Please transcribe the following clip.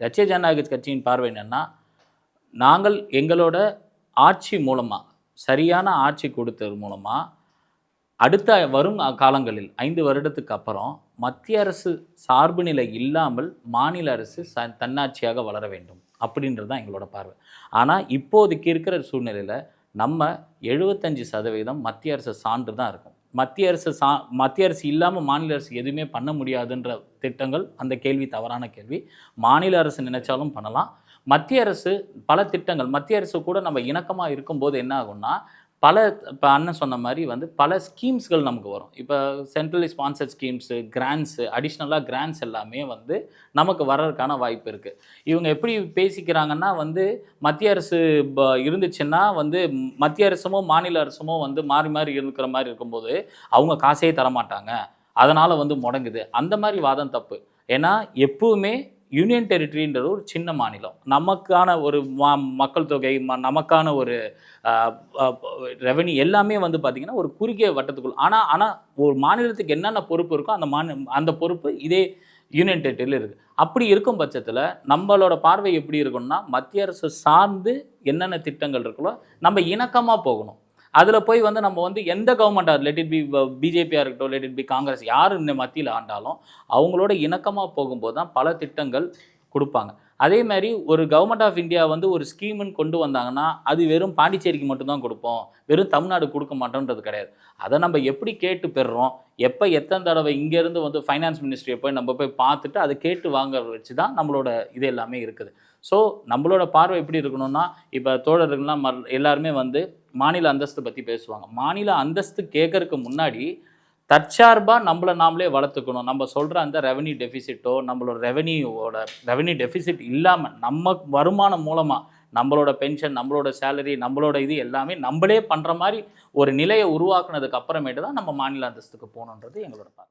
லட்சிய ஜனநாயக கட்சியின் பார்வை என்னென்னா, நாங்கள் எங்களோட ஆட்சி மூலமாக சரியான ஆட்சி கொடுத்தது மூலமாக அடுத்த வரும் காலங்களில் 5 வருடத்துக்கு அப்புறம் மத்திய அரசு சார்பு நிலை இல்லாமல் மாநில அரசு தன்னாட்சியாக வளர வேண்டும் அப்படின்றது தான் எங்களோட பார்வை. ஆனால் இப்போதைக்கு இருக்கிற சூழ்நிலையில் நம்ம 75% மத்திய அரசு சான்று தான் இருக்கும். மத்திய அரசு இல்லாமல் மாநில அரசு எதுவுமே பண்ண முடியாதுன்ற திட்டங்கள், அந்த கேள்வி தவறான கேள்வி. மாநில அரசு நினைச்சாலும் பண்ணலாம். மத்திய அரசு பல திட்டங்கள், மத்திய அரசு கூட நம்ம இணக்கமாக இருக்கும்போது என்ன ஆகும்னா, இப்போ அண்ணன் சொன்ன மாதிரி பல ஸ்கீம்ஸ்கள் நமக்கு வரும். இப்போ சென்ட்ரலி ஸ்பான்சர்ட் ஸ்கீம்ஸு, கிராண்ட்ஸு, அடிஷ்னலாக கிராண்ட்ஸ் எல்லாமே நமக்கு வர்றதுக்கான வாய்ப்பு இருக்குது. இவங்க எப்படி பேசிக்கிறாங்கன்னா மத்திய அரசு இருந்துச்சுன்னா மத்திய அரசுமோ மாநில அரசுமோ மாறி மாறி இருக்கிற மாதிரி இருக்கும்போது அவங்க காசே தரமாட்டாங்க, அதனால் முடங்குது. அந்த மாதிரி வாதம் தப்பு. ஏன்னா எப்பவுமே யூனியன் டெரிட்டரின்றது ஒரு சின்ன மாநிலம். நமக்கான ஒரு மக்கள் தொகை, நமக்கான ஒரு ரெவென்யூ எல்லாமே பார்த்திங்கன்னா ஒரு குறுகிய வட்டத்துக்குள். ஆனால் ஒரு மாநிலத்துக்கு என்னென்ன பொறுப்பு இருக்கோ அந்த பொறுப்பு இதே யூனியன் டெரிட்டரியில் இருக்குது. அப்படி இருக்கும் பட்சத்தில் நம்மளோட பார்வை எப்படி இருக்கணும்னா, மத்திய அரசு சார்ந்து என்னென்ன திட்டங்கள் இருக்கோ நம்ம இணக்கமாக போகணும். அதில் போய் நம்ம எந்த கவர்மெண்ட்டாக, லெட் இட் பி பிஜேபியாக இருக்கட்டும், லெட் இட் பி காங்கிரஸ், யார் இந்த மத்தியில் ஆண்டாலும் அவங்களோட இணக்கமாக போகும்போது தான் பல திட்டங்கள் கொடுப்பாங்க. அதே மாதிரி ஒரு கவர்மெண்ட் ஆஃப் இந்தியா ஒரு ஸ்கீமுன்னு கொண்டு வந்தாங்கன்னா அது வெறும் பாண்டிச்சேரிக்கு மட்டும்தான் கொடுப்போம், வெறும் தமிழ்நாடு கொடுக்க மாட்டோன்றது கிடையாது. அதை நம்ம எப்படி கேட்டு பெறுறோம், எப்போ எத்தனை தடவை இங்கேருந்து ஃபைனான்ஸ் மினிஸ்ட்ரியை போய் நம்ம போய் பார்த்துட்டு அதை கேட்டு வாங்க வச்சு தான் நம்மளோட இது எல்லாமே இருக்குது. ஸோ நம்மளோட பார்வை எப்படி இருக்கணும்னா, இப்போ தோழர்கள்லாம் எல்லாருமே மாநில அந்தஸ்து பற்றி பேசுவாங்க. மாநில அந்தஸ்து கேட்கறதுக்கு முன்னாடி தற்சார்பாக நம்மளை நாமளே வளர்த்துக்கணும். நம்ம சொல்கிற அந்த ரெவன்யூ டெஃபிசிட்டோ, நம்மளோட ரெவன்யூ டெஃபிசிட் இல்லாமல் நம்ம வருமானம் மூலமாக நம்மளோட பென்ஷன், நம்மளோட சேலரி, நம்மளோட இது எல்லாமே நம்மளே பண்ணுற மாதிரி ஒரு நிலையை உருவாக்குனதுக்கு அப்புறமேட்டு தான் நம்ம மாநில அந்தஸ்துக்கு போகணுன்றது எங்களோட பார்வை.